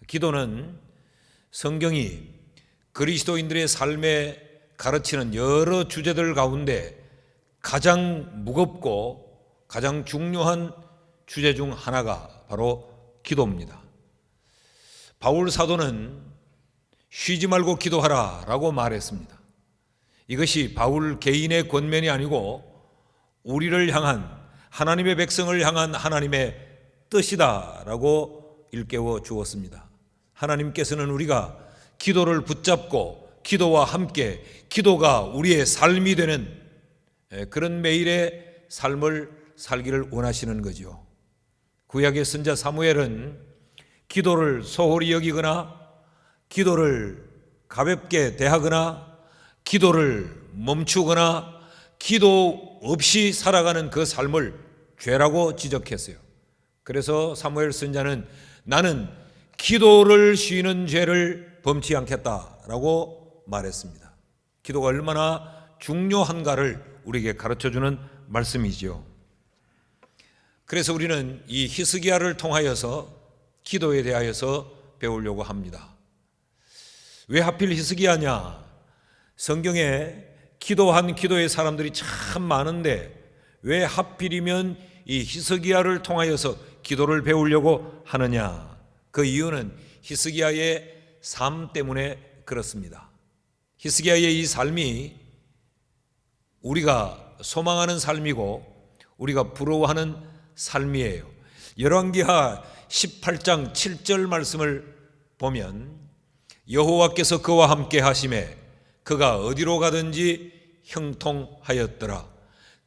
기도는 성경이 그리스도인들의 삶에 가르치는 여러 주제들 가운데 가장 무겁고 가장 중요한 주제 중 하나가 바로 기도입니다. 바울 사도는 쉬지 말고 기도하라 라고 말했습니다. 이것이 바울 개인의 권면이 아니고 우리를 향한, 하나님의 백성을 향한 하나님의 뜻이다 라고 일깨워 주었습니다. 하나님께서는 우리가 기도를 붙잡고 기도와 함께 기도가 우리의 삶이 되는 그런 매일의 삶을 살기를 원하시는 거죠. 구약의 선자 사무엘은 기도를 소홀히 여기거나 기도를 가볍게 대하거나 기도를 멈추거나 기도 없이 살아가는 그 삶을 죄라고 지적했어요. 그래서 사무엘 선자는 나는 기도를 쉬는 죄를 범치 않겠다라고 말했습니다. 기도가 얼마나 중요한가를 우리에게 가르쳐주는 말씀이죠. 그래서 우리는 이 히스기야를 통하여서 기도에 대하여서 배우려고 합니다. 왜 하필 히스기야냐? 성경에 기도한 기도의 사람들이 참 많은데 왜 하필이면 이 히스기야를 통하여서 기도를 배우려고 하느냐? 그 이유는 히스기야의 삶 때문에 그렇습니다. 히스기야의 이 삶이 우리가 소망하는 삶이고 우리가 부러워하는 삶이에요. 열왕기하 18장 7절 말씀을 보면 여호와께서 그와 함께 하심에 그가 어디로 가든지 형통하였더라.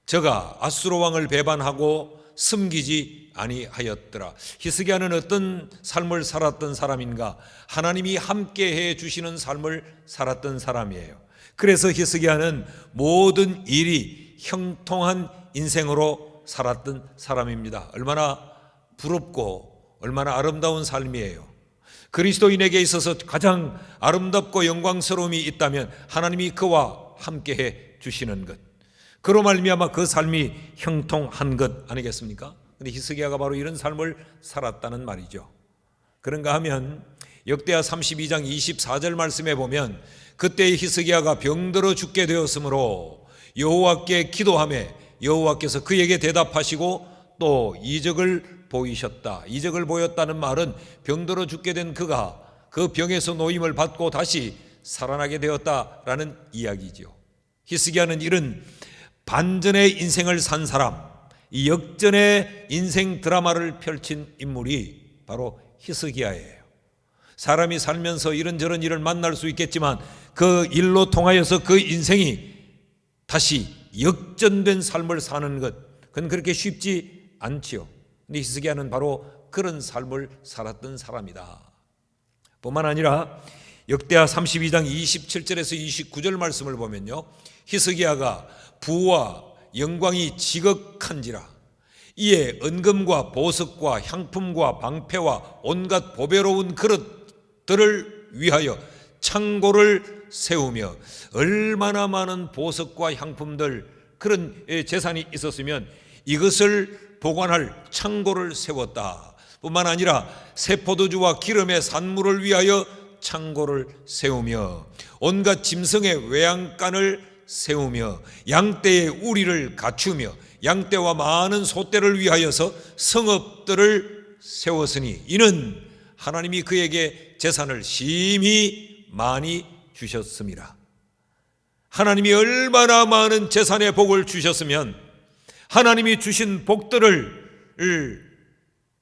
저가 아수르 왕을 배반하고 숨기지 아니하였더라. 히스기야는 어떤 삶을 살았던 사람인가? 하나님이 함께해 주시는 삶을 살았던 사람이에요. 그래서 히스기야는 모든 일이 형통한 인생으로 살았던 사람입니다. 얼마나 부럽고 얼마나 아름다운 삶이에요. 그리스도인에게 있어서 가장 아름답고 영광스러움이 있다면 하나님이 그와 함께해 주시는 것, 그로 말미암아 그 삶이 형통한 것 아니겠습니까? 그런데 히스기야가 바로 이런 삶을 살았다는 말이죠. 그런가 하면 역대하 32장 24절 말씀에 보면 그때의 히스기야가 병들어 죽게 되었으므로 여호와께 기도하매 여호와께서 그에게 대답하시고 또 이적을 보이셨다. 이적을 보였다는 말은 병들어 죽게 된 그가 그 병에서 노임을 받고 다시 살아나게 되었다라는 이야기죠. 히스기야는 이런 반전의 인생을 산 사람, 이 역전의 인생 드라마를 펼친 인물이 바로 히스기야예요. 사람이 살면서 이런저런 일을 만날 수 있겠지만 그 일로 통하여서 그 인생이 다시 역전된 삶을 사는 것, 그건 그렇게 쉽지 않지요. 근데 히스기야는 바로 그런 삶을 살았던 사람이다. 뿐만 아니라 역대하 32장 27절에서 29절 말씀을 보면요, 히스기야가 부와 영광이 지극한지라 이에 은금과 보석과 향품과 방패와 온갖 보배로운 그릇들을 위하여 창고를 세우며, 얼마나 많은 보석과 향품들, 그런 재산이 있었으면 이것을 보관할 창고를 세웠다. 뿐만 아니라 새 포도주와 기름의 산물을 위하여 창고를 세우며 온갖 짐승의 외양간을 세우며 양떼의 우리를 갖추며 양떼와 많은 소떼를 위하여서 성읍들을 세웠으니 이는 하나님이 그에게 재산을 심히 많이 주셨습니다. 하나님이 얼마나 많은 재산의 복을 주셨으면 하나님이 주신 복들을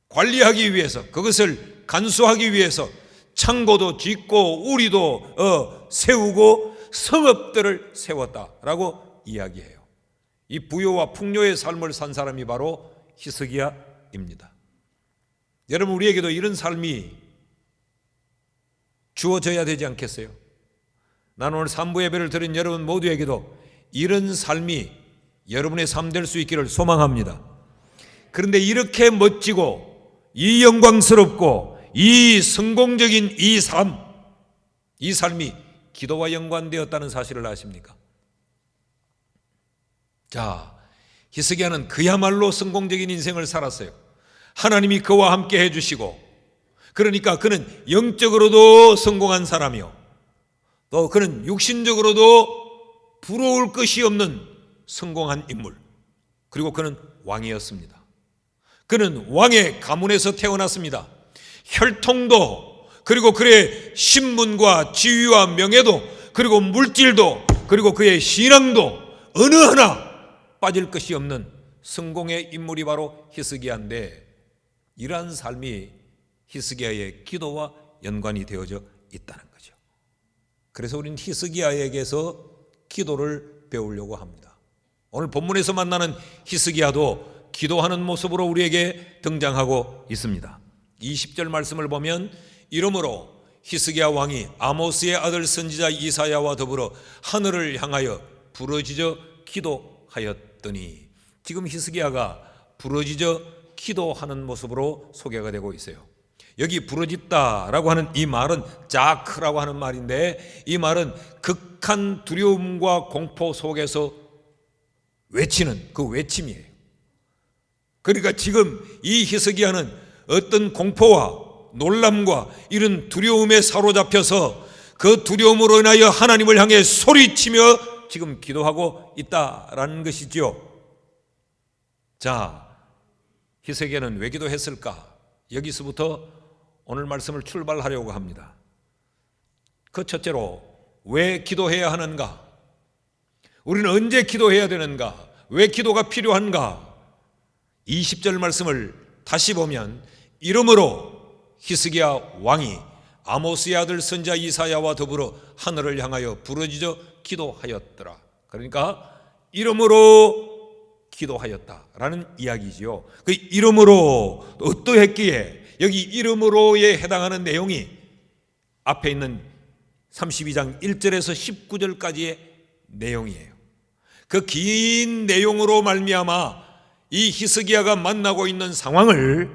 관리하기 위해서, 그것을 간수하기 위해서 창고도 짓고 우리도 세우고 성읍들을 세웠다라고 이야기해요. 이 부요와 풍요의 삶을 산 사람이 바로 히스기야입니다. 여러분, 우리에게도 이런 삶이 주어져야 되지 않겠어요? 나는 오늘 3부 예배를 드린 여러분 모두에게도 이런 삶이 여러분의 삶 될 수 있기를 소망합니다. 그런데 이렇게 멋지고 이 영광스럽고 이 성공적인 이 삶이 기도와 연관되었다는 사실을 아십니까? 자, 히스기야는 그야말로 성공적인 인생을 살았어요. 하나님이 그와 함께 해주시고 그러니까 그는 영적으로도 성공한 사람이요, 또 그는 육신적으로도 부러울 것이 없는 성공한 인물, 그리고 그는 왕이었습니다. 그는 왕의 가문에서 태어났습니다. 혈통도, 그리고 그의 신분과 지위와 명예도, 그리고 물질도, 그리고 그의 신앙도 어느 하나 빠질 것이 없는 성공의 인물이 바로 히스기야인데, 이러한 삶이 히스기야의 기도와 연관이 되어져 있다는 거죠. 그래서 우리는 히스기야에게서 기도를 배우려고 합니다. 오늘 본문에서 만나는 히스기야도 기도하는 모습으로 우리에게 등장하고 있습니다. 20절 말씀을 보면, 이러므로 히스기야 왕이 아모스의 아들 선지자 이사야와 더불어 하늘을 향하여 부르짖어 기도하였더니, 지금 히스기야가 부르짖어 기도하는 모습으로 소개가 되고 있어요. 여기 부르짖다라고 하는 이 말은 자크라고 하는 말인데, 이 말은 극한 두려움과 공포 속에서 외치는 그 외침이에요. 그러니까 지금 이 히스기야는 어떤 공포와 놀람과 이런 두려움에 사로잡혀서 그 두려움으로 인하여 하나님을 향해 소리치며 지금 기도하고 있다라는 것이죠. 자, 히스기야는 왜 기도했을까? 여기서부터 오늘 말씀을 출발하려고 합니다. 그 첫째로, 왜 기도해야 하는가? 우리는 언제 기도해야 되는가? 왜 기도가 필요한가? 20절 말씀을 다시 보면, 이러므로 히스기야 왕이 아모스의 아들 선지자 이사야와 더불어 하늘을 향하여 부르짖어 기도하였더라. 그러니까 이러므로 기도하였다라는 이야기지요. 그 이러므로 어떠했기에, 여기 이러므로에 해당하는 내용이 앞에 있는 32장 1절에서 19절까지의 내용이에요. 그 긴 내용으로 말미암아 이 히스기야가 만나고 있는 상황을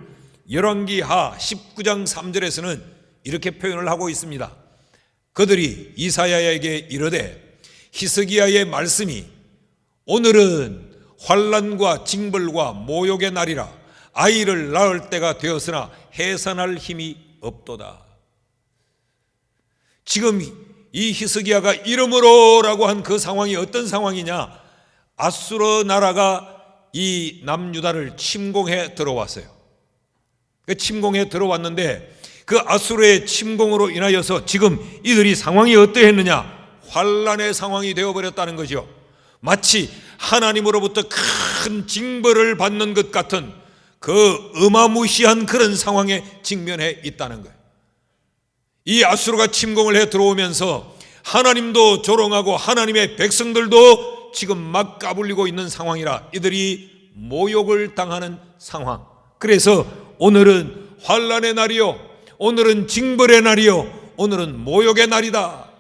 열왕기하 19장 3절에서는 이렇게 표현을 하고 있습니다. 그들이 이사야에게 이르되, 히스기야의 말씀이 오늘은 환난과 징벌과 모욕의 날이라 아이를 낳을 때가 되었으나 해산할 힘이 없도다. 지금 이 히스기야가 이러므로라고 한 그 상황이 어떤 상황이냐? 아수르 나라가 이 남유다를 침공해 들어왔어요. 침공해 들어왔는데, 그 아수르의 침공으로 인하여서 지금 이들이 상황이 어떠했느냐? 환난의 상황이 되어버렸다는 거죠. 마치 하나님으로부터 큰 징벌을 받는 것 같은 그 어마무시한 그런 상황에 직면해 있다는 거예요. 이 아수르가 침공을 해 들어오면서 하나님도 조롱하고 하나님의 백성들도 지금 막 까불리고 있는 상황이라 이들이 모욕을 당하는 상황. 그래서 오늘은 환난의 날이요, 오늘은 징벌의 날이요, 오늘은 모욕의 날이다.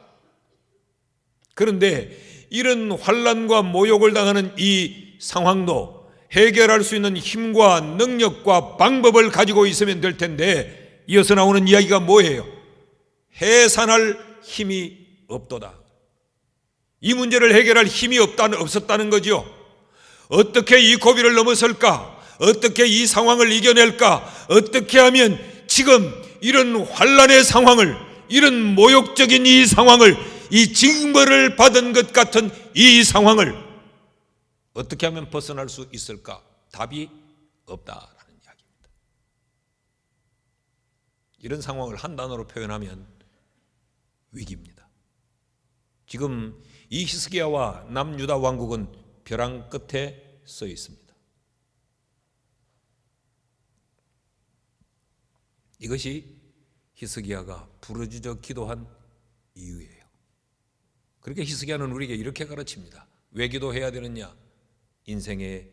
그런데 이런 환난과 모욕을 당하는 이 상황도 해결할 수 있는 힘과 능력과 방법을 가지고 있으면 될 텐데, 이어서 나오는 이야기가 뭐예요? 해산할 힘이 없도다. 이 문제를 해결할 힘이 없었다는 거죠. 어떻게 이 고비를 넘어설까? 어떻게 이 상황을 이겨낼까? 어떻게 하면 지금 이런 환난의 상황을, 이런 모욕적인 이 상황을, 이 징벌을 받은 것 같은 이 상황을 어떻게 하면 벗어날 수 있을까? 답이 없다라는 이야기입니다. 이런 상황을 한 단어로 표현하면 위기입니다. 지금 이 히스기야와 남유다 왕국은 벼랑 끝에 서 있습니다. 이것이 히스기야가 부르짖어 기도한 이유예요. 그렇게 히스기야는 우리에게 이렇게 가르칩니다. 왜 기도해야 되느냐? 인생에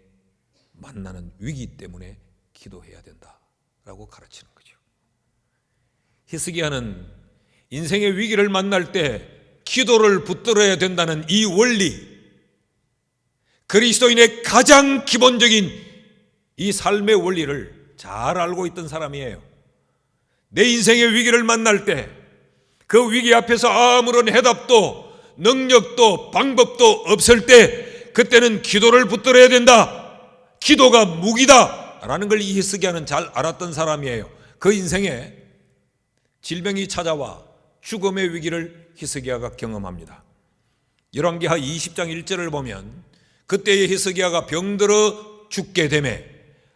만나는 위기 때문에 기도해야 된다라고 가르치는 거죠. 히스기야는 인생의 위기를 만날 때 기도를 붙들어야 된다는 이 원리, 그리스도인의 가장 기본적인 이 삶의 원리를 잘 알고 있던 사람이에요. 내 인생의 위기를 만날 때 그 위기 앞에서 아무런 해답도 능력도 방법도 없을 때 그때는 기도를 붙들어야 된다. 기도가 무기다 라는 걸 이 히스기야는 잘 알았던 사람이에요. 그 인생에 질병이 찾아와 죽음의 위기를 히스기야가 경험합니다. 열왕기하 20장 1절을 보면 그때의 히스기야가 병들어 죽게 되매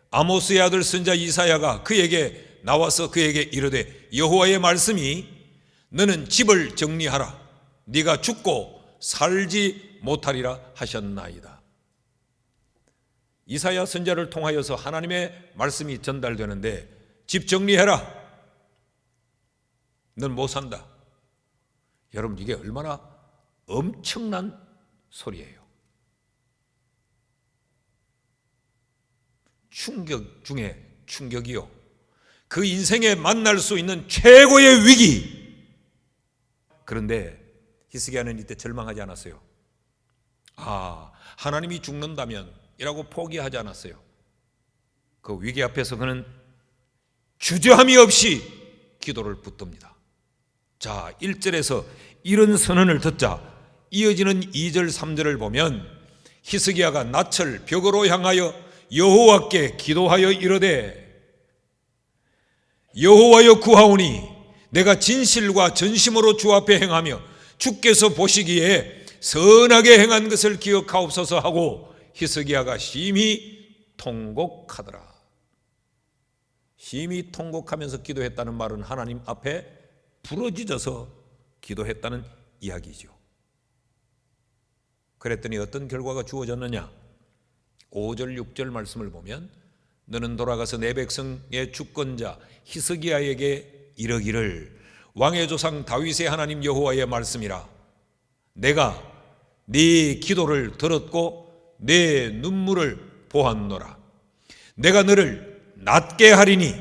아모스의 아들 선지자 이사야가 그에게 나와서 그에게 이르되 여호와의 말씀이 너는 집을 정리하라 네가 죽고 살지 못하리라 하셨나이다. 이사야 선지자를 통하여서 하나님의 말씀이 전달되는데 집 정리해라. 넌 못 산다. 여러분 이게 얼마나 엄청난 소리예요. 충격 중에 충격이요. 그 인생에 만날 수 있는 최고의 위기. 그런데 히스기야는 이때 절망하지 않았어요. 하나님이 죽는다면 이라고 포기하지 않았어요. 그 위기 앞에서 그는 주저함이 없이 기도를 붙듭니다. 자, 1절에서 이런 선언을 듣자 이어지는 2절 3절을 보면 히스기야가 낯을 벽으로 향하여 여호와께 기도하여 이르되 여호와여 구하오니 내가 진실과 전심으로 주 앞에 행하며 주께서 보시기에 선하게 행한 것을 기억하옵소서 하고 히스기야가 심히 통곡하더라. 심히 통곡하면서 기도했다는 말은 하나님 앞에 부러지져서 기도했다는 이야기죠. 그랬더니 어떤 결과가 주어졌느냐? 5절 6절 말씀을 보면 너는 돌아가서 내 백성의 주권자 히스기야에게 이르기를 왕의 조상 다윗의 하나님 여호와의 말씀이라 내가 네 기도를 들었고 내 눈물을 보았노라. 내가 너를 낫게 하리니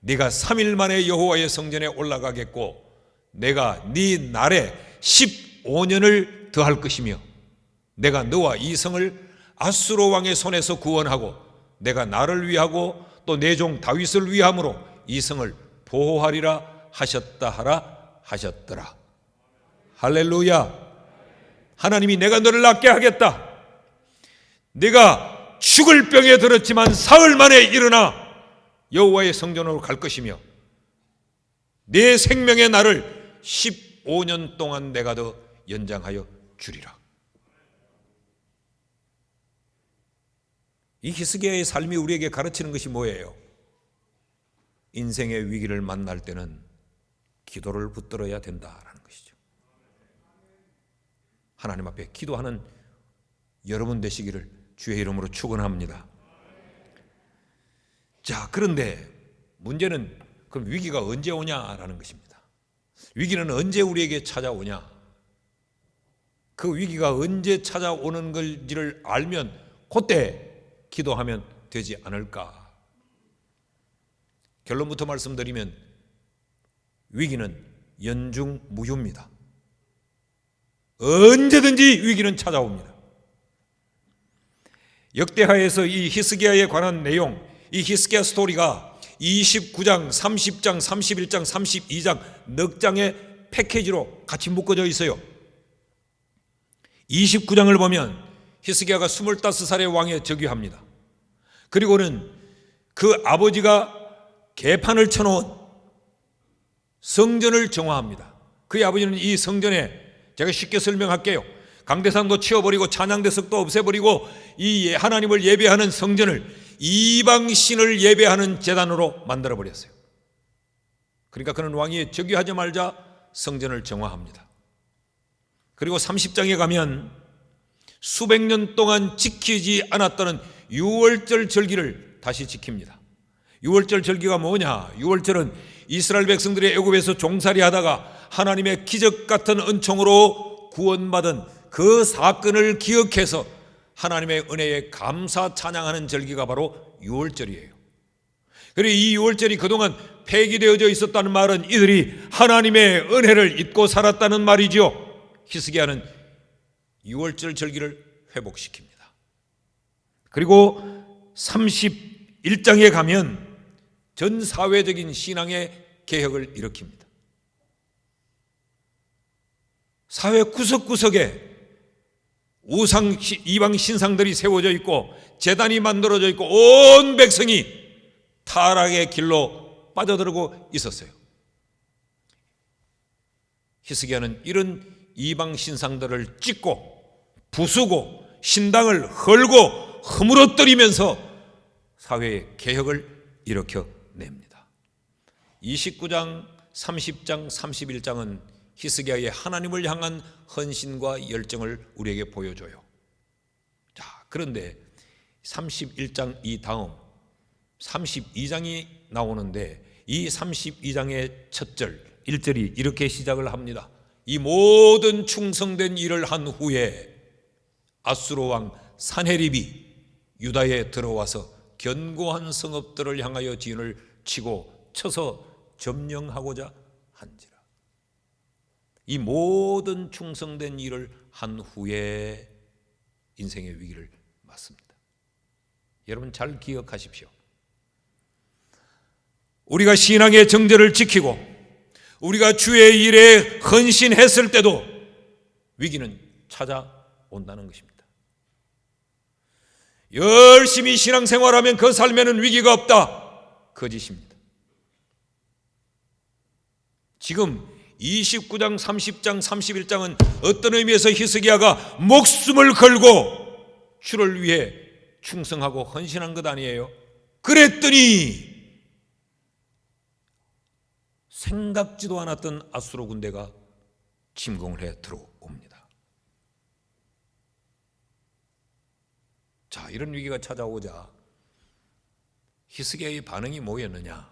네가 3일 만에 여호와의 성전에 올라가겠고 내가 네 날에 15년을 더할 것이며 내가 너와 이 성을 아수르 왕의 손에서 구원하고 내가 나를 위하고 또 내 종 다윗을 위함으로 이 성을 보호하리라 하셨다 하라 하셨더라. 할렐루야. 하나님이 내가 너를 낫게 하겠다. 네가 죽을 병에 들었지만 사흘 만에 일어나 여호와의 성전으로 갈 것이며 내 생명의 날을 15년 동안 내가 더 연장하여 주리라. 이 히스기야의 삶이 우리에게 가르치는 것이 뭐예요? 인생의 위기를 만날 때는 기도를 붙들어야 된다라는 것이죠. 하나님 앞에 기도하는 여러분 되시기를 주의 이름으로 축원합니다. 자, 그런데 문제는 그럼 위기가 언제 오냐라는 것입니다. 위기는 언제 우리에게 찾아오냐? 그 위기가 언제 찾아오는 건지를 알면 그때 기도하면 되지 않을까? 결론부터 말씀드리면 위기는 연중무휴입니다. 언제든지 위기는 찾아옵니다. 역대하에서 이 히스기야에 관한 내용, 이 히스기야 스토리가 29장, 30장, 31장, 32장 넉 장의 패키지로 같이 묶어져 있어요. 29장을 보면 히스기야가 25살의 왕에 즉위합니다. 그리고는 그 아버지가 개판을 쳐놓은 성전을 정화합니다. 그의 아버지는 이 성전에, 제가 쉽게 설명할게요. 강대상도 치워버리고 찬양대석도 없애버리고 이 하나님을 예배하는 성전을 이방신을 예배하는 제단으로 만들어버렸어요. 그러니까 그는 왕이 즉위하자마자 성전을 정화합니다. 그리고 30장에 가면 수백 년 동안 지키지 않았다는 유월절 절기를 다시 지킵니다. 유월절 절기가 뭐냐? 유월절은 이스라엘 백성들이 애굽에서 종살이 하다가 하나님의 기적 같은 은총으로 구원받은 그 사건을 기억해서 하나님의 은혜에 감사 찬양하는 절기가 바로 유월절이에요. 그리고 이 유월절이 그동안 폐기되어져 있었다는 말은 이들이 하나님의 은혜를 잊고 살았다는 말이죠. 히스기야는 유월절 절기를 회복시킵니다. 그리고 31장에 가면 전 사회적인 신앙의 개혁을 일으킵니다. 사회 구석구석에 우상 이방 신상들이 세워져 있고 제단이 만들어져 있고 온 백성이 타락의 길로 빠져들고 있었어요. 히스기야는 이런 이방 신상들을 찢고 부수고 신당을 헐고 허물어뜨리면서 사회의 개혁을 일으켜냅니다. 29장, 30장, 31장은 히스기야의 하나님을 향한 헌신과 열정을 우리에게 보여줘요. 자, 그런데 31장 이 다음 32장이 나오는데 이 32장의 첫 절 1절이 이렇게 시작을 합니다. 이 모든 충성된 일을 한 후에 아수르 왕 산헤립이 유다에 들어와서 견고한 성읍들을 향하여 진을 치고 쳐서 점령하고자 한지라. 이 모든 충성된 일을 한 후에 인생의 위기를 맞습니다. 여러분 잘 기억하십시오. 우리가 신앙의 정절을 지키고 우리가 주의 일에 헌신했을 때도 위기는 찾아온다는 것입니다. 열심히 신앙생활하면 그 삶에는 위기가 없다. 거짓입니다. 지금 29장, 30장, 31장은 어떤 의미에서 히스기야가 목숨을 걸고 주를 위해 충성하고 헌신한 것 아니에요? 그랬더니 생각지도 않았던 아수르 군대가 침공을 해 들어옵니다. 자, 이런 위기가 찾아오자 히스기야의 반응이 뭐였느냐?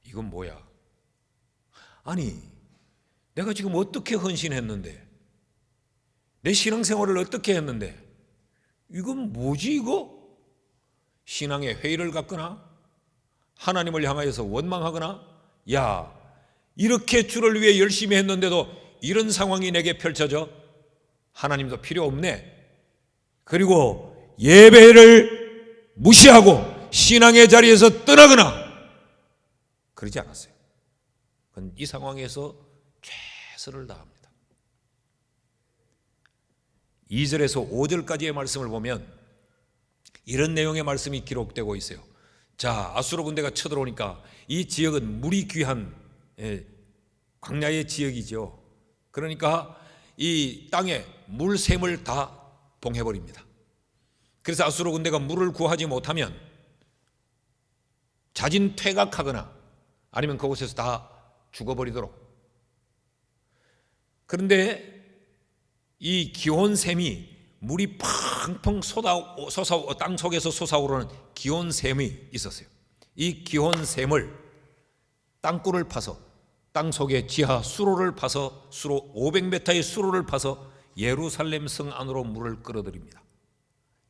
이건 뭐야? 아니, 내가 지금 어떻게 헌신했는데, 내 신앙생활을 어떻게 했는데, 이건 뭐지 이거? 신앙의 회의를 갖거나 하나님을 향하여서 원망하거나, 야, 이렇게 주를 위해 열심히 했는데도 이런 상황이 내게 펼쳐져? 하나님도 필요 없네. 그리고 예배를 무시하고 신앙의 자리에서 떠나거나 그러지 않았어요. 그건 이 상황에서 최선을 다합니다. 2절에서 5절까지의 말씀을 보면 이런 내용의 말씀이 기록되고 있어요. 자, 아수르 군대가 쳐들어오니까 이 지역은 물이 귀한 광야의 지역이죠. 그러니까 이 땅에 물샘을 다 봉해버립니다. 그래서 아수르 군대가 물을 구하지 못하면 자진 퇴각하거나 아니면 그곳에서 다 죽어버리도록. 그런데 이 기온샘이 물이 펑펑 땅 속에서 솟아오르는 기온샘이 있었어요. 이 기온샘을 땅굴을 파서 땅 속에 지하 수로를 파서 수로 500m의 수로를 파서 예루살렘 성 안으로 물을 끌어들입니다.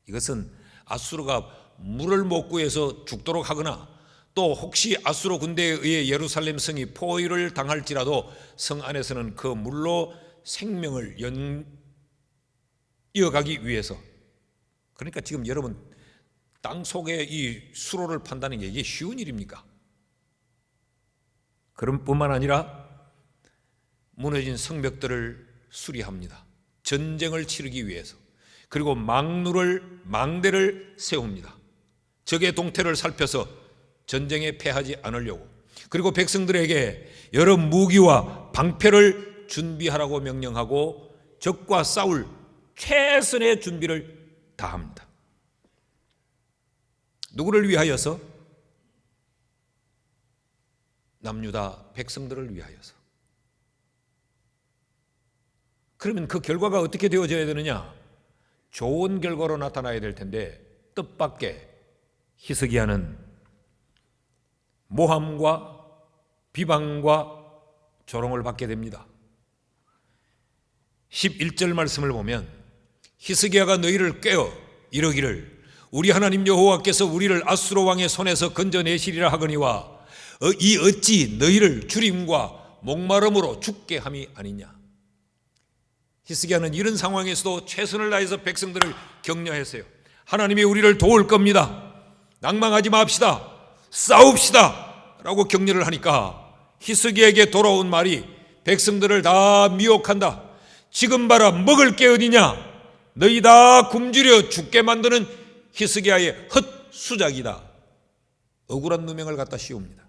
이것은 아수르가 물을 못 구해서 죽도록 하거나 또 혹시 아수르 군대에 의해 예루살렘 성이 포위를 당할지라도 성 안에서는 그 물로 생명을 이어가기 위해서. 그러니까 지금 여러분 땅 속에 이 수로를 판다는 게 이게 쉬운 일입니까? 그런 뿐만 아니라 무너진 성벽들을 수리합니다. 전쟁을 치르기 위해서. 그리고 망대를 세웁니다. 적의 동태를 살펴서 전쟁에 패하지 않으려고. 그리고 백성들에게 여러 무기와 방패를 준비하라고 명령하고 적과 싸울 최선의 준비를 다합니다. 누구를 위하여서? 남유다 백성들을 위하여서. 그러면 그 결과가 어떻게 되어져야 되느냐? 좋은 결과로 나타나야 될 텐데 뜻밖의 히스기야는 모함과 비방과 조롱을 받게 됩니다. 11절 말씀을 보면 히스기야가 너희를 깨어 이르기를 우리 하나님 여호와께서 우리를 아수르 왕의 손에서 건져내시리라 하거니와 이 어찌 너희를 주림과 목마름으로 죽게 함이 아니냐. 히스기야는 이런 상황에서도 최선을 다해서 백성들을 격려했어요. 하나님이 우리를 도울 겁니다. 낭망하지 맙시다. 싸웁시다 라고 격려를 하니까 히스기야에게 돌아온 말이 백성들을 다 미혹한다. 지금 봐라, 먹을 게 어디냐. 너희 다 굶주려 죽게 만드는 히스기야의 헛수작이다. 억울한 누명을 갖다 씌웁니다.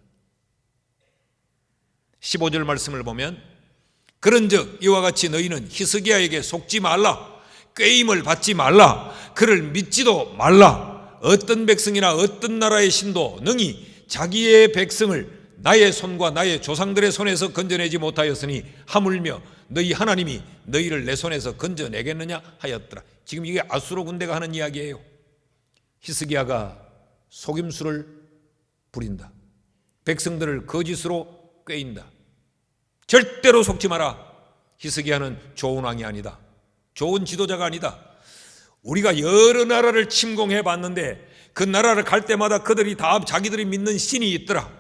15절 말씀을 보면 그런즉 이와 같이 너희는 히스기야에게 속지 말라, 꾀임을 받지 말라, 그를 믿지도 말라. 어떤 백성이나 어떤 나라의 신도 능히 자기의 백성을 나의 손과 나의 조상들의 손에서 건져내지 못하였으니 하물며 너희 하나님이 너희를 내 손에서 건져내겠느냐 하였더라. 지금 이게 아수르 군대가 하는 이야기예요. 히스기야가 속임수를 부린다. 백성들을 거짓으로 꾀인다. 절대로 속지 마라. 히스기야는 좋은 왕이 아니다. 좋은 지도자가 아니다. 우리가 여러 나라를 침공해 봤는데 그 나라를 갈 때마다 그들이 다 자기들이 믿는 신이 있더라.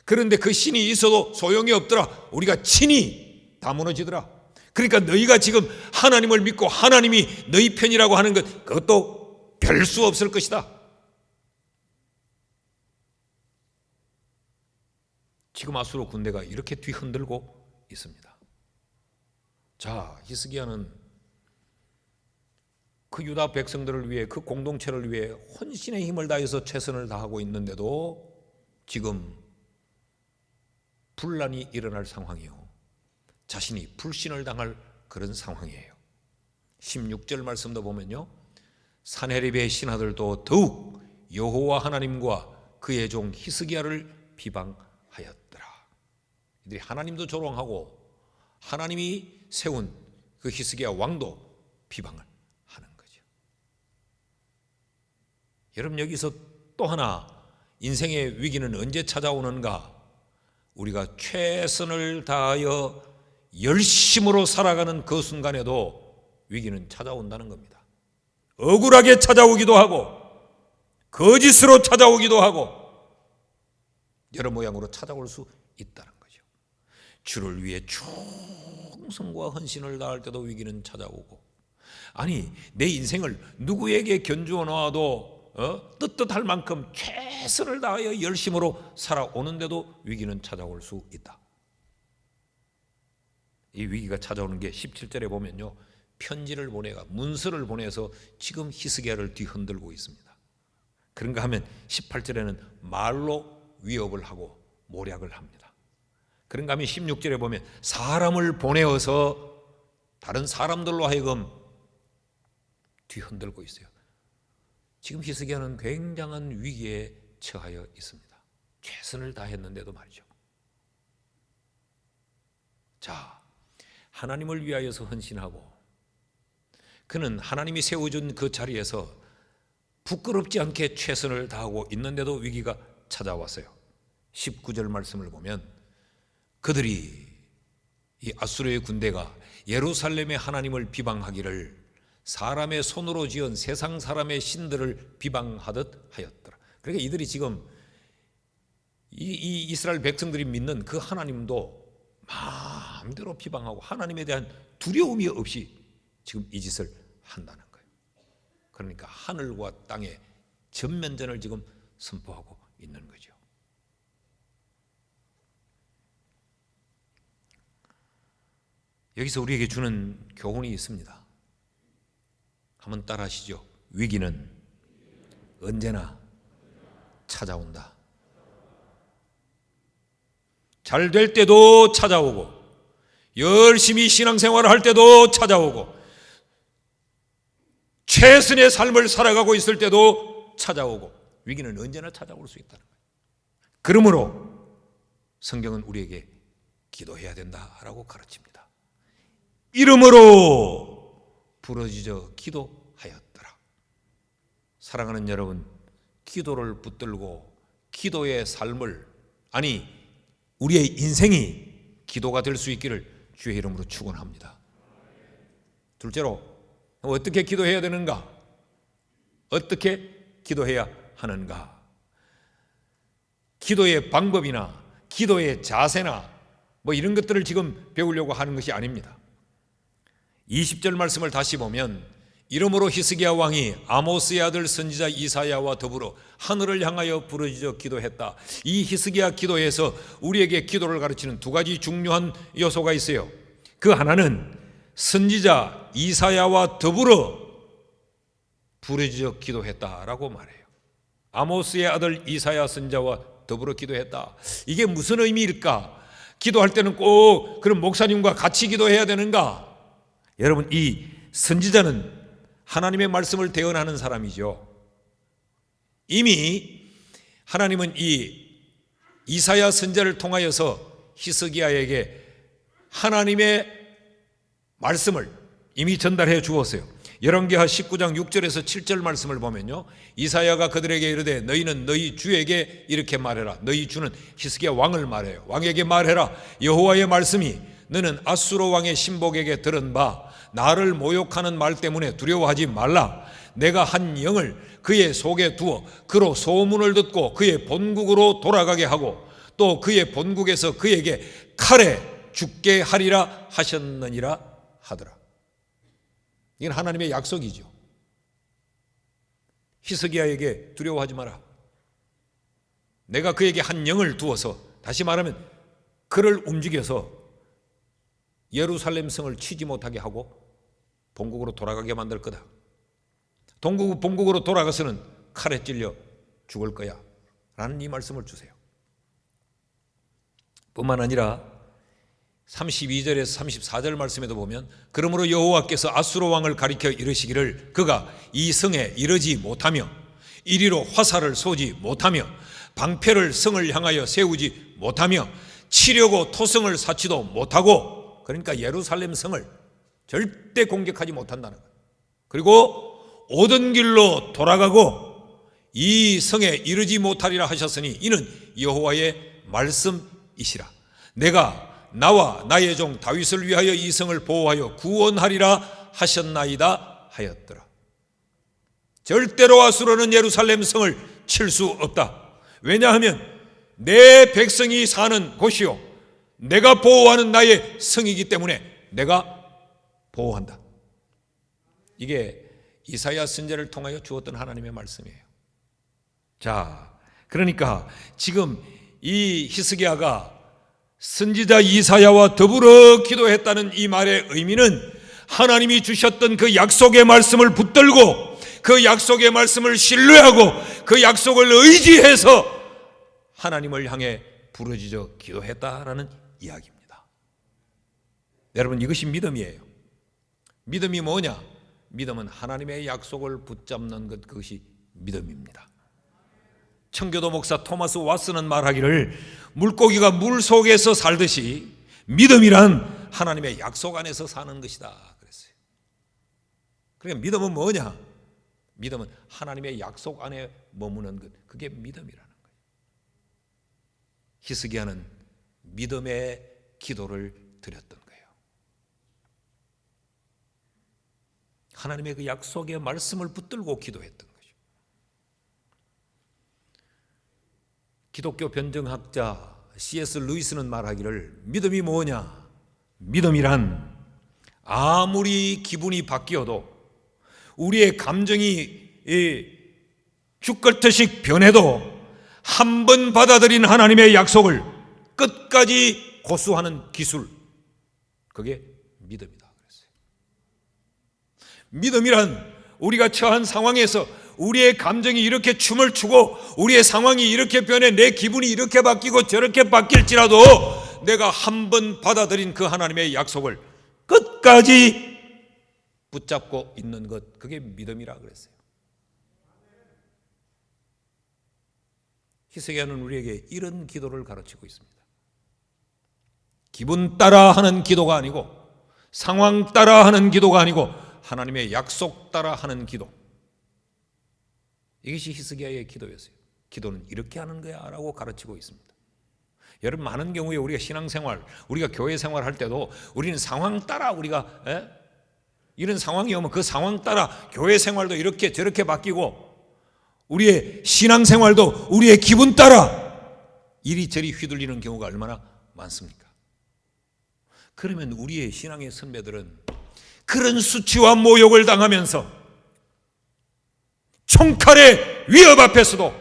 그런데 그 신이 있어도 소용이 없더라. 우리가 친히 다 무너지더라. 그러니까 너희가 지금 하나님을 믿고 하나님이 너희 편이라고 하는 것, 그것도 별 수 없을 것이다. 지금 아수르 군대가 이렇게 뒤흔들고 있습니다. 자, 히스기야는 그 유다 백성들을 위해, 그 공동체를 위해 혼신의 힘을 다해서 최선을 다하고 있는데도 지금 분란이 일어날 상황이요, 자신이 불신을 당할 그런 상황이에요. 16절 말씀도 보면요, 산헤립의 신하들도 더욱 여호와 하나님과 그의 종 히스기야를 비방하였더라. 이들이 하나님도 조롱하고 하나님이 세운 그 히스기야 왕도 비방을 하는 거죠. 여러분, 여기서 또 하나 인생의 위기는 언제 찾아오는가? 우리가 최선을 다하여 열심으로 살아가는 그 순간에도 위기는 찾아온다는 겁니다. 억울하게 찾아오기도 하고 거짓으로 찾아오기도 하고 여러 모양으로 찾아올 수 있다는 거죠. 주를 위해 충성과 헌신을 다할 때도 위기는 찾아오고, 아니 내 인생을 누구에게 견주어 놓아도 떳떳할 만큼 최선을 다하여 열심으로 살아오는데도 위기는 찾아올 수 있다. 이 위기가 찾아오는 게 17절에 보면요, 편지를 보내가 문서를 보내서 지금 히스기야를 뒤흔들고 있습니다. 그런가 하면 18절에는 말로 위협을 하고 모략을 합니다. 그런가 하면 16절에 보면 사람을 보내어서 다른 사람들로 하여금 뒤흔들고 있어요. 지금 히스기야는 굉장한 위기에 처하여 있습니다. 최선을 다했는데도 말이죠. 자, 하나님을 위하여서 헌신하고 그는 하나님이 세워준 그 자리에서 부끄럽지 않게 최선을 다하고 있는데도 위기가 찾아왔어요. 19절 말씀을 보면 그들이, 이 아수르의 군대가 예루살렘의 하나님을 비방하기를 사람의 손으로 지은 세상 사람의 신들을 비방하듯 하였더라. 그러니까 이들이 지금 이 이스라엘 백성들이 믿는 그 하나님도 마음대로 비방하고 하나님에 대한 두려움이 없이 지금 이 짓을 한다는 거예요. 그러니까 하늘과 땅의 전면전을 지금 선포하고 있는 거죠. 여기서 우리에게 주는 교훈이 있습니다. 한번 따라 하시죠. 위기는 언제나 찾아온다. 잘 될 때도 찾아오고 열심히 신앙생활을 할 때도 찾아오고 최선의 삶을 살아가고 있을 때도 찾아오고 위기는 언제나 찾아올 수 있다는 거예요. 그러므로 성경은 우리에게 기도해야 된다라고 가르칩니다. 이름으로 부르짖어 기도하였더라. 사랑하는 여러분, 기도를 붙들고 기도의 삶을, 아니 우리의 인생이 기도가 될 수 있기를 주의 이름으로 축원합니다. 둘째로, 어떻게 기도해야 되는가? 어떻게 기도해야 하는가? 기도의 방법이나 기도의 자세나 뭐 이런 것들을 지금 배우려고 하는 것이 아닙니다. 20절 말씀을 다시 보면 이러므로 히스기야 왕이 아모스의 아들 선지자 이사야와 더불어 하늘을 향하여 부르짖어 기도했다. 이 히스기야 기도에서 우리에게 기도를 가르치는 두 가지 중요한 요소가 있어요. 그 하나는 선지자 이사야와 더불어 부르짖어 기도했다라고 말해요. 아모스의 아들 이사야 선지자와 더불어 기도했다. 이게 무슨 의미일까? 기도할 때는 꼭 그런 목사님과 같이 기도해야 되는가? 여러분, 이 선지자는 하나님의 말씀을 대언하는 사람이죠. 이미 하나님은 이 이사야 선지자를 통하여서 히스기야에게 하나님의 말씀을 이미 전달해 주었어요. 열왕기하 19장 6절에서 7절 말씀을 보면요, 이사야가 그들에게 이르되 너희는 너희 주에게 이렇게 말해라. 너희 주는 히스기야 왕을 말해요. 왕에게 말해라. 여호와의 말씀이 너는 아수르 왕의 신복에게 들은 바 나를 모욕하는 말 때문에 두려워하지 말라. 내가 한 영을 그의 속에 두어 그로 소문을 듣고 그의 본국으로 돌아가게 하고 또 그의 본국에서 그에게 칼에 죽게 하리라 하셨느니라 하더라. 이건 하나님의 약속이죠. 히스기야에게 두려워하지 마라. 내가 그에게 한 영을 두어서, 다시 말하면 그를 움직여서 예루살렘 성을 치지 못하게 하고 본국으로 돌아가게 만들 거다. 본국으로 돌아가서는 칼에 찔려 죽을 거야 라는 이 말씀을 주세요. 뿐만 아니라 32절에서 34절 말씀에도 보면 그러므로 여호와께서 아수르 왕을 가리켜 이르시기를 그가 이 성에 이르지 못하며 이리로 화살을 쏘지 못하며 방패를 성을 향하여 세우지 못하며 치려고 토성을 쌓지도 못하고, 그러니까 예루살렘 성을 절대 공격하지 못한다는 거예요. 그리고 오던 길로 돌아가고 이 성에 이르지 못하리라 하셨으니 이는 여호와의 말씀이시라. 내가 나와 나의 종 다윗을 위하여 이 성을 보호하여 구원하리라 하셨나이다 하였더라. 절대로 아수르는 예루살렘 성을 칠 수 없다. 왜냐하면 내 백성이 사는 곳이요 내가 보호하는 나의 성이기 때문에 내가 보호한다. 이게 이사야 선지자를 통하여 주었던 하나님의 말씀이에요. 자, 그러니까 지금 이 히스기야가 선지자 이사야와 더불어 기도했다는 이 말의 의미는 하나님이 주셨던 그 약속의 말씀을 붙들고 그 약속의 말씀을 신뢰하고 그 약속을 의지해서 하나님을 향해 부르짖어 기도했다라는 이야기입니다. 여러분, 이것이 믿음이에요. 믿음이 뭐냐? 믿음은 하나님의 약속을 붙잡는 것, 그것이 믿음입니다. 청교도 목사 토마스 왓슨은 말하기를 물고기가 물 속에서 살듯이 믿음이란 하나님의 약속 안에서 사는 것이다 그랬어요. 그러니까 믿음은 뭐냐? 믿음은 하나님의 약속 안에 머무는 것, 그게 믿음이라는 거예요. 히스기야는 믿음의 기도를 드렸던 거예요. 하나님의 그 약속의 말씀을 붙들고 기도했던 거죠. 기독교 변증학자 C.S. 루이스는 말하기를 믿음이 뭐냐? 믿음이란 아무리 기분이 바뀌어도 우리의 감정이 죽걸트씩 변해도 한 번 받아들인 하나님의 약속을 끝까지 고수하는 기술, 그게 믿음이다 그랬어요. 믿음이란 우리가 처한 상황에서 우리의 감정이 이렇게 춤을 추고 우리의 상황이 이렇게 변해 내 기분이 이렇게 바뀌고 저렇게 바뀔지라도 내가 한 번 받아들인 그 하나님의 약속을 끝까지 붙잡고 있는 것, 그게 믿음이라 그랬어요. 히스기야는 우리에게 이런 기도를 가르치고 있습니다. 기분 따라 하는 기도가 아니고 상황 따라 하는 기도가 아니고 하나님의 약속 따라 하는 기도, 이것이 히스기야의 기도였어요. 기도는 이렇게 하는 거야 라고 가르치고 있습니다. 여러분, 많은 경우에 우리가 신앙생활, 우리가 교회 생활할 때도 우리는 상황 따라 우리가 이런 상황이 오면 그 상황 따라 교회 생활도 이렇게 저렇게 바뀌고 우리의 신앙생활도 우리의 기분 따라 이리저리 휘둘리는 경우가 얼마나 많습니까? 그러면 우리의 신앙의 선배들은 그런 수치와 모욕을 당하면서 총칼의 위협 앞에서도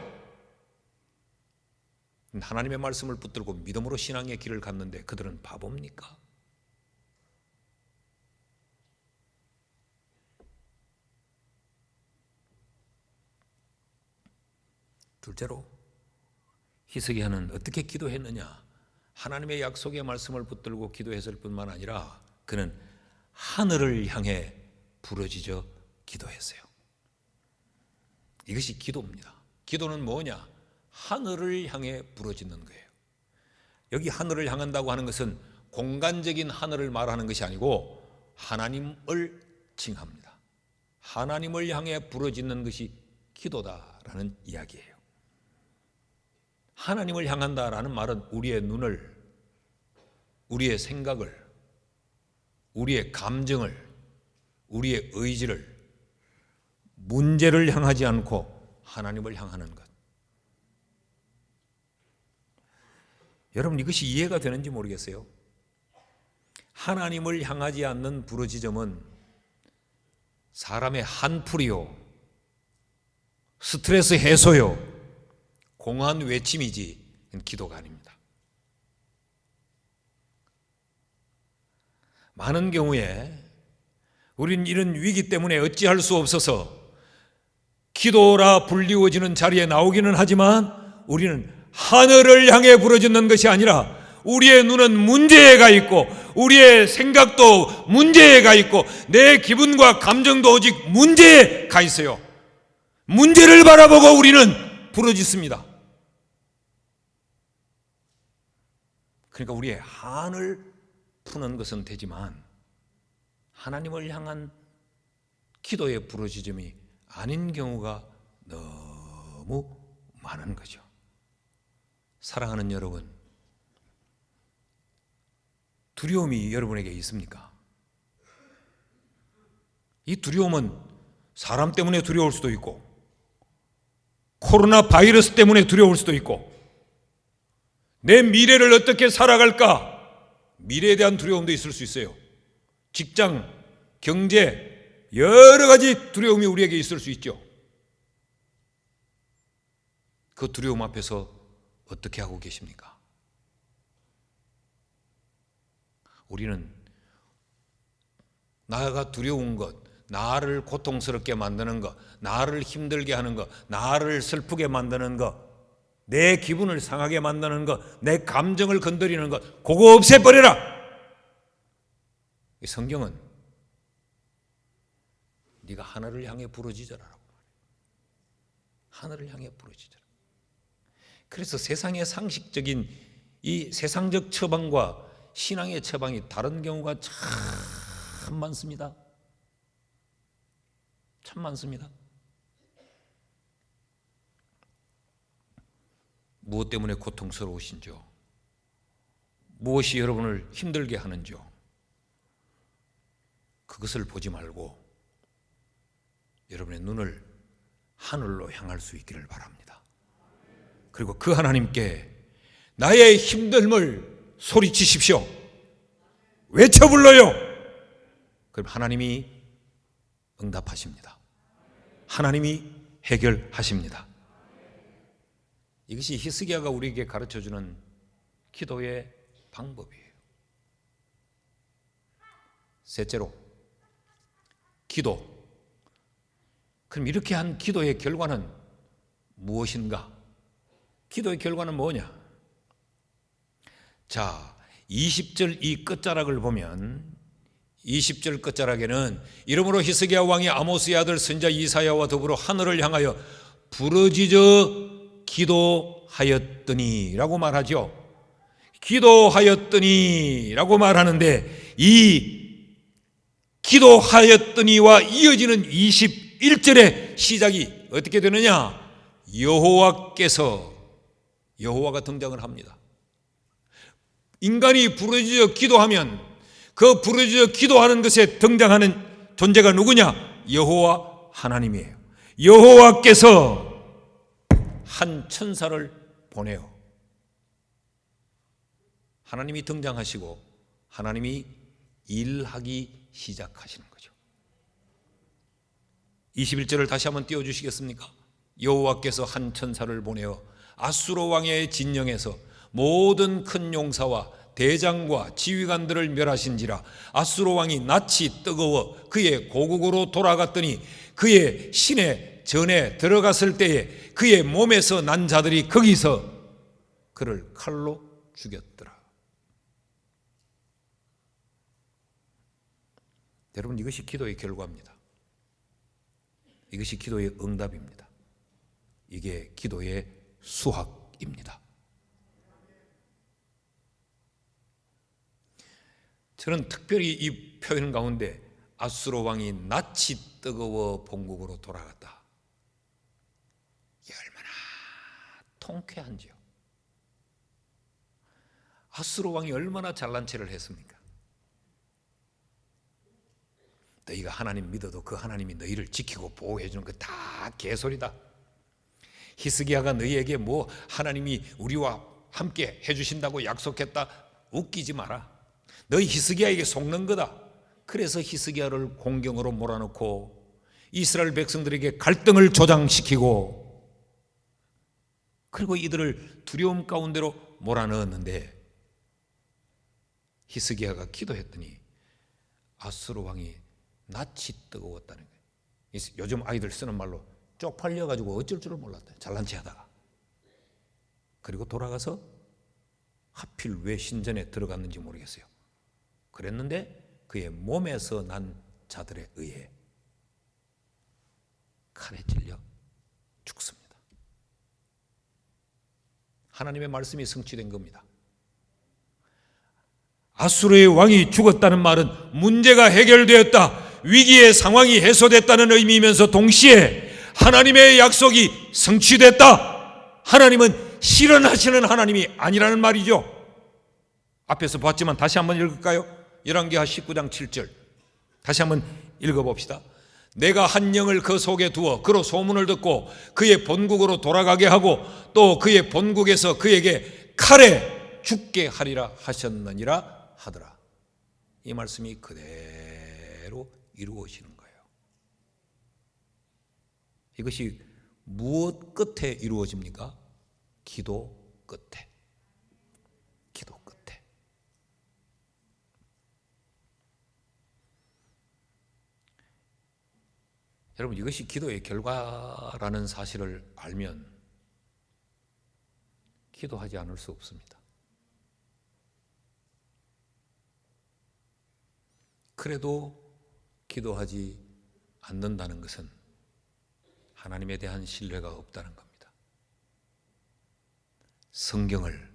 하나님의 말씀을 붙들고 믿음으로 신앙의 길을 갔는데 그들은 바보입니까? 둘째로 히스기야는 어떻게 기도했느냐? 하나님의 약속의 말씀을 붙들고 기도했을 뿐만 아니라 그는 하늘을 향해 부르짖어 기도했어요. 이것이 기도입니다. 기도는 뭐냐? 하늘을 향해 부르짖는 거예요. 여기 하늘을 향한다고 하는 것은 공간적인 하늘을 말하는 것이 아니고 하나님을 칭합니다. 하나님을 향해 부르짖는 것이 기도다라는 이야기예요. 하나님을 향한다라는 말은 우리의 눈을, 우리의 생각을, 우리의 감정을, 우리의 의지를, 문제를 향하지 않고 하나님을 향하는 것. 여러분, 이것이 이해가 되는지 모르겠어요. 하나님을 향하지 않는 부르짖음은 사람의 한풀이요, 스트레스 해소요, 공허한 외침이지 기도가 아닙니다. 많은 경우에 우리는 이런 위기 때문에 어찌할 수 없어서 기도라 불리워지는 자리에 나오기는 하지만 우리는 하늘을 향해 부르짖는 것이 아니라 우리의 눈은 문제에 가 있고 우리의 생각도 문제에 가 있고 내 기분과 감정도 오직 문제에 가 있어요. 문제를 바라보고 우리는 부르짖습니다. 그러니까 우리의 한을 푸는 것은 되지만 하나님을 향한 기도의 부르짖음이 아닌 경우가 너무 많은 거죠. 사랑하는 여러분, 두려움이 여러분에게 있습니까? 이 두려움은 사람 때문에 두려울 수도 있고 코로나 바이러스 때문에 두려울 수도 있고 내 미래를 어떻게 살아갈까? 미래에 대한 두려움도 있을 수 있어요. 직장, 경제, 여러 가지 두려움이 우리에게 있을 수 있죠. 그 두려움 앞에서 어떻게 하고 계십니까? 우리는 나가 두려운 것, 나를 고통스럽게 만드는 것, 나를 힘들게 하는 것, 나를 슬프게 만드는 것, 내 기분을 상하게 만드는 것, 내 감정을 건드리는 것, 그거 없애버려라. 이 성경은 네가 하늘을 향해 부르짖어라라고 말해요. 하늘을 향해 부르짖어라. 그래서 세상의 상식적인 이 세상적 처방과 신앙의 처방이 다른 경우가 참 많습니다. 참 많습니다. 무엇 때문에 고통스러우신지요? 무엇이 여러분을 힘들게 하는지요? 그것을 보지 말고 여러분의 눈을 하늘로 향할 수 있기를 바랍니다. 그리고 그 하나님께 나의 힘듦을 소리치십시오. 외쳐 불러요. 그럼 하나님이 응답하십니다. 하나님이 해결하십니다. 이것이 히스기야가 우리에게 가르쳐주는 기도의 방법이에요. 셋째로, 기도. 그럼 이렇게 한 기도의 결과는 무엇인가? 기도의 결과는 뭐냐? 자, 20절 이 끝자락을 보면 20절 끝자락에는 이러므로 히스기야 왕이 아모스의 아들 선지자 이사야와 더불어 하늘을 향하여 부르짖어 기도하였더니 라고 말하죠. 기도하였더니 라고 말하는데 이 기도하였더니와 이어지는 21절의 시작이 어떻게 되느냐? 여호와가 등장을 합니다. 인간이 부르짖어 기도하면 그 부르짖어 기도하는 것에 등장하는 존재가 누구냐? 여호와 하나님이에요. 여호와께서 한 천사를 보내요. 하나님이 등장하시고 하나님이 일하기 시작하시는 거죠. 21절을 다시 한번 띄워주시겠습니까? 여호와께서 한 천사를 보내어 아수르 왕의 진영에서 모든 큰 용사와 대장과 지휘관들을 멸하신지라. 아수르 왕이 낯이 뜨거워 그의 고국으로 돌아갔더니 그의 신의 전에 들어갔을 때에 그의 몸에서 난 자들이 거기서 그를 칼로 죽였더라. 여러분, 이것이 기도의 결과입니다. 이것이 기도의 응답입니다. 이게 기도의 수학입니다. 저는 특별히 이 표현 가운데 아수르 왕이 낯이 뜨거워 본국으로 돌아갔다, 이게 얼마나 통쾌한지요. 아수르 왕이 얼마나 잘난 체를 했습니까? 너희가 하나님 믿어도 그 하나님이 너희를 지키고 보호해 주는 거 다 개소리다. 히스기야가 너희에게 뭐 하나님이 우리와 함께 해주신다고 약속했다, 웃기지 마라. 너희 히스기야에게 속는 거다. 그래서 히스기야를 공경으로 몰아넣고 이스라엘 백성들에게 갈등을 조장시키고, 그리고 이들을 두려움 가운데로 몰아넣었는데, 히스기야가 기도했더니 아수르 왕이 낯이 뜨거웠다는 거예요. 요즘 아이들 쓰는 말로 쪽팔려가지고 어쩔 줄을 몰랐다, 잘난 체 하다가. 그리고 돌아가서 하필 왜 신전에 들어갔는지 모르겠어요. 그랬는데 그의 몸에서 난 자들에 의해 칼에 찔려 죽습니다. 하나님의 말씀이 성취된 겁니다. 아수르의 왕이 죽었다는 말은 문제가 해결되었다, 위기의 상황이 해소됐다는 의미이면서 동시에 하나님의 약속이 성취됐다, 하나님은 실현하시는 하나님이 아니라는 말이죠. 앞에서 봤지만 다시 한번 읽을까요? 열왕기하 19장 7절 다시 한번 읽어봅시다. 내가 한 영을 그 속에 두어 그로 소문을 듣고 그의 본국으로 돌아가게 하고 또 그의 본국에서 그에게 칼에 죽게 하리라 하셨느니라 하더라. 이 말씀이 그대로 이루어지는 거예요. 이것이 무엇 끝에 이루어집니까? 기도 끝에. 기도 끝에. 여러분, 이것이 기도의 결과라는 사실을 알면 기도하지 않을 수 없습니다. 그래도 기도하지 않는다는 것은 하나님에 대한 신뢰가 없다는 겁니다. 성경을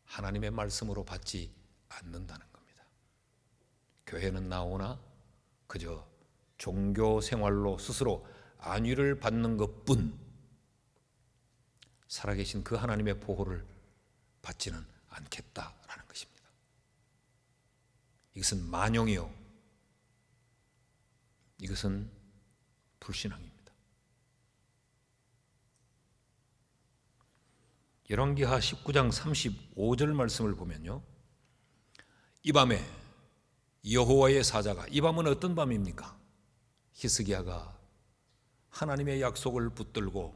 하나님의 말씀으로 받지 않는다는 겁니다. 교회는 나오나 그저 종교 생활로 스스로 안위를 받는 것뿐, 살아계신 그 하나님의 보호를 받지는 않겠다라는 것입니다. 이것은 만용이요, 이것은 불신앙입니다. 열왕기하 19장 35절 말씀을 보면요, 이 밤에 여호와의 사자가, 이 밤은 어떤 밤입니까? 히스기야가 하나님의 약속을 붙들고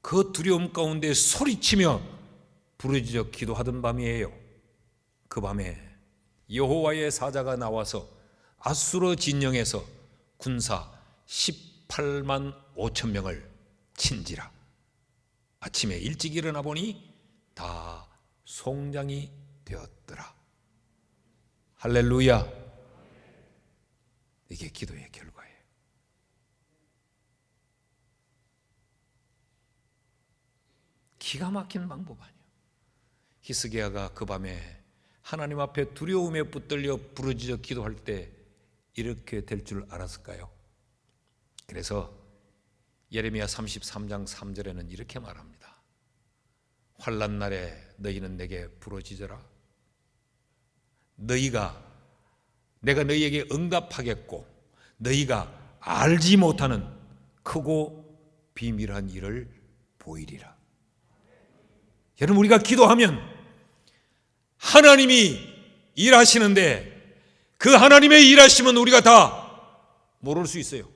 그 두려움 가운데 소리치며 부르짖어 기도하던 밤이에요. 그 밤에 여호와의 사자가 나와서 아수르 진영에서 군사 18만 5천 명을 친지라. 아침에 일찍 일어나 보니 다 송장이 되었더라. 할렐루야. 이게 기도의 결과예요. 기가 막힌 방법 아니에요. 히스기야가 그 밤에 하나님 앞에 두려움에 붙들려 부르짖어 기도할 때 이렇게 될 줄 알았을까요? 그래서 예레미야 33장 3절에는 이렇게 말합니다. 환난 날에 너희는 내게 부르짖어라. 내가 너희에게 응답하겠고 너희가 알지 못하는 크고 비밀한 일을 보이리라. 여러분, 우리가 기도하면 하나님이 일하시는데 그 하나님의 일하심은 우리가 다 모를 수 있어요.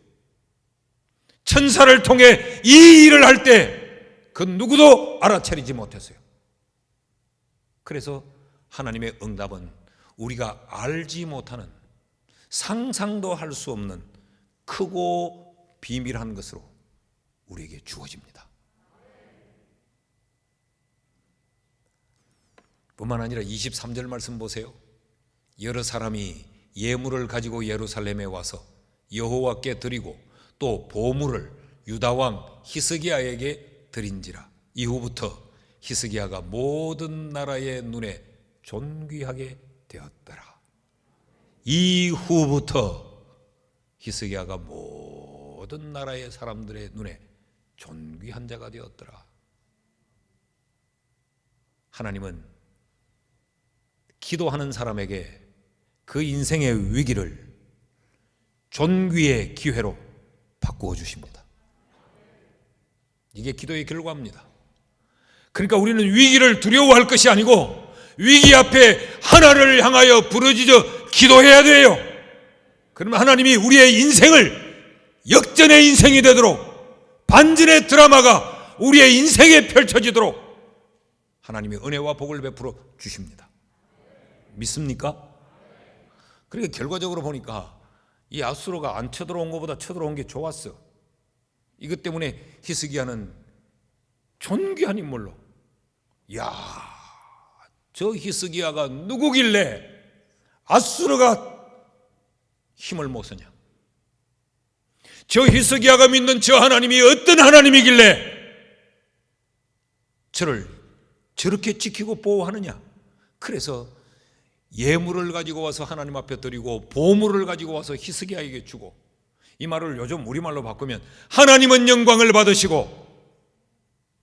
천사를 통해 이 일을 할 때 그 누구도 알아차리지 못했어요. 그래서 하나님의 응답은 우리가 알지 못하는, 상상도 할 수 없는 크고 비밀한 것으로 우리에게 주어집니다. 뿐만 아니라 23절 말씀 보세요. 여러 사람이 예물을 가지고 예루살렘에 와서 여호와께 드리고 또 보물을 유다 왕 히스기야에게 드린지라. 이후부터 히스기야가 모든 나라의 눈에 존귀하게 되었더라. 이후부터 히스기야가 모든 나라의 사람들의 눈에 존귀한 자가 되었더라. 하나님은 기도하는 사람에게 그 인생의 위기를 존귀의 기회로 바꾸어 주십니다. 이게 기도의 결과입니다. 그러니까 우리는 위기를 두려워할 것이 아니고 위기 앞에 하나님을 향하여 부르짖어 기도해야 돼요. 그러면 하나님이 우리의 인생을 역전의 인생이 되도록, 반전의 드라마가 우리의 인생에 펼쳐지도록 하나님이 은혜와 복을 베풀어 주십니다. 믿습니까? 그러니까 결과적으로 보니까 이 아수르가 안 쳐들어온 것보다 쳐들어온 게 좋았어. 이것 때문에 히스기야는 존귀한 인물로, 야, 저 히스기야가 누구길래 아수르가 힘을 못 쓰냐? 저 히스기야가 믿는 저 하나님이 어떤 하나님이길래 저를 저렇게 지키고 보호하느냐? 그래서 예물을 가지고 와서 하나님 앞에 드리고 보물을 가지고 와서 히스기야에게 주고, 이 말을 요즘 우리말로 바꾸면 하나님은 영광을 받으시고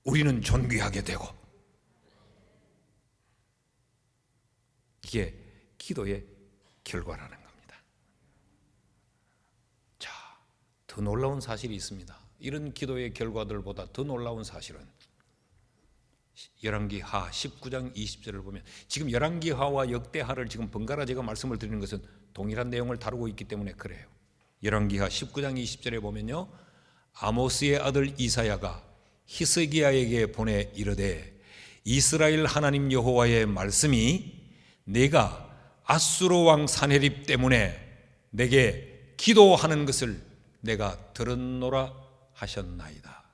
우리는 존귀하게 되고, 이게 기도의 결과라는 겁니다. 자, 더 놀라운 사실이 있습니다. 이런 기도의 결과들보다 더 놀라운 사실은 열왕기하 19장 20절을 보면, 지금 열왕기하와 역대하를 지금 번갈아 제가 말씀을 드리는 것은 동일한 내용을 다루고 있기 때문에 그래요. 열왕기하 19장 20절에 보면요, 아모스의 아들 이사야가 히스기야에게 보내 이르되 이스라엘 하나님 여호와의 말씀이 내가 아수르 왕 사네립 때문에 내게 기도하는 것을 내가 들었노라 하셨나이다.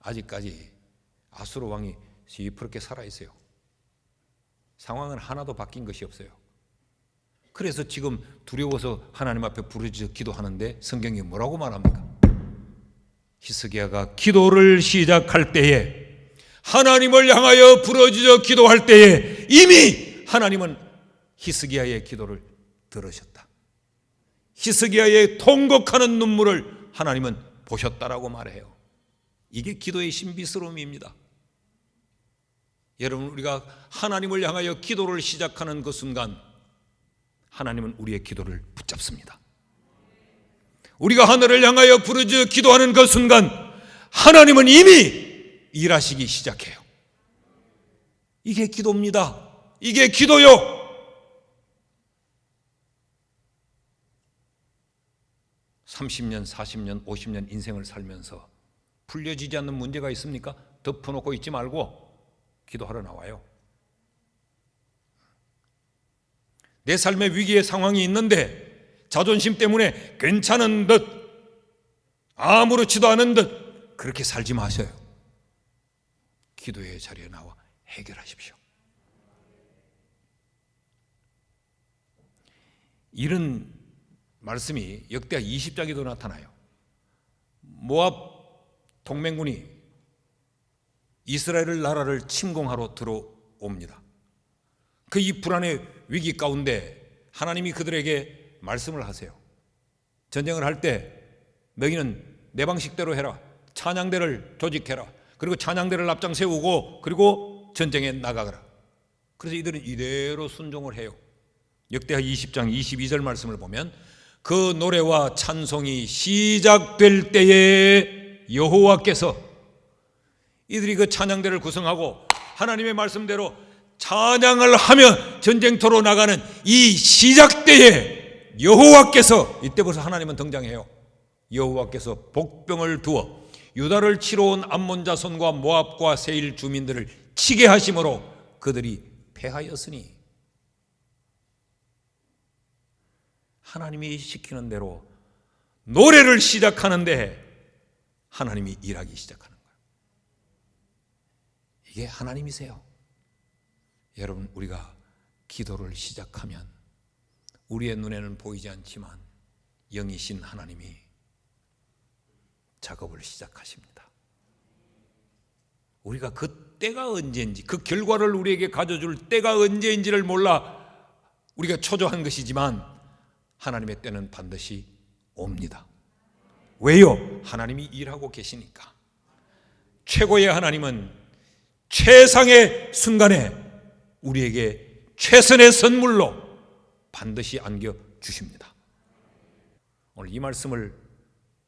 아직까지 아수르 왕이 시퍼렇게 살아있어요. 상황은 하나도 바뀐 것이 없어요. 그래서 지금 두려워서 하나님 앞에 부르짖어 기도하는데 성경이 뭐라고 말합니까? 히스기야가 기도를 시작할 때에, 하나님을 향하여 부르짖어 기도할 때에 이미 하나님은 히스기야의 기도를 들으셨다. 히스기야의 통곡하는 눈물을 하나님은 보셨다라고 말해요. 이게 기도의 신비스러움입니다. 여러분, 우리가 하나님을 향하여 기도를 시작하는 그 순간 하나님은 우리의 기도를 붙잡습니다. 우리가 하늘을 향하여 부르짖어 기도하는 그 순간 하나님은 이미 일하시기 시작해요. 이게 기도입니다. 이게 기도요. (30년) (40년) (50년) 인생을 살면서 풀려지지 않는 문제가 있습니까? 덮어놓고 있지 말고 기도하러 나와요. 내 삶의 위기의 상황이 있는데 자존심 때문에 괜찮은 듯, 아무렇지도 않은 듯 그렇게 살지 마세요. 기도의 자리에 나와 해결하십시오. 이런 말씀이 역대하 20장에도 나타나요. 모압 동맹군이 이스라엘 나라를 침공하러 들어옵니다. 그 이 불안의 위기 가운데 하나님이 그들에게 말씀을 하세요. 전쟁을 할 때 너희는 내 방식대로 해라. 찬양대를 조직해라. 그리고 찬양대를 앞장 세우고 그리고 전쟁에 나가거라. 그래서 이들은 이대로 순종을 해요. 역대하 20장 22절 말씀을 보면 그 노래와 찬송이 시작될 때에 여호와께서, 이들이 그 찬양대를 구성하고 하나님의 말씀대로 찬양을 하며 전쟁터로 나가는 이 시작 때에 여호와께서, 이때 벌써 하나님은 등장해요. 여호와께서 복병을 두어 유다를 치러 온 암몬 자손과 모압과 세일 주민들을 치게 하심으로 그들이 패하였으니, 하나님이 시키는 대로 노래를 시작하는데 하나님이 일하기 시작하는 거예요. 이게 하나님이세요. 여러분, 우리가 기도를 시작하면 우리의 눈에는 보이지 않지만 영이신 하나님이 작업을 시작하십니다. 우리가 그 때가 언제인지, 그 결과를 우리에게 가져줄 때가 언제인지를 몰라 우리가 초조한 것이지만 하나님의 때는 반드시 옵니다. 왜요? 하나님이 일하고 계시니까. 최고의 하나님은 최상의 순간에 우리에게 최선의 선물로 반드시 안겨주십니다. 오늘 이 말씀을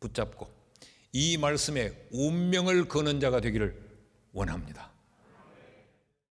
붙잡고 이 말씀에 운명을 거는 자가 되기를 원합니다.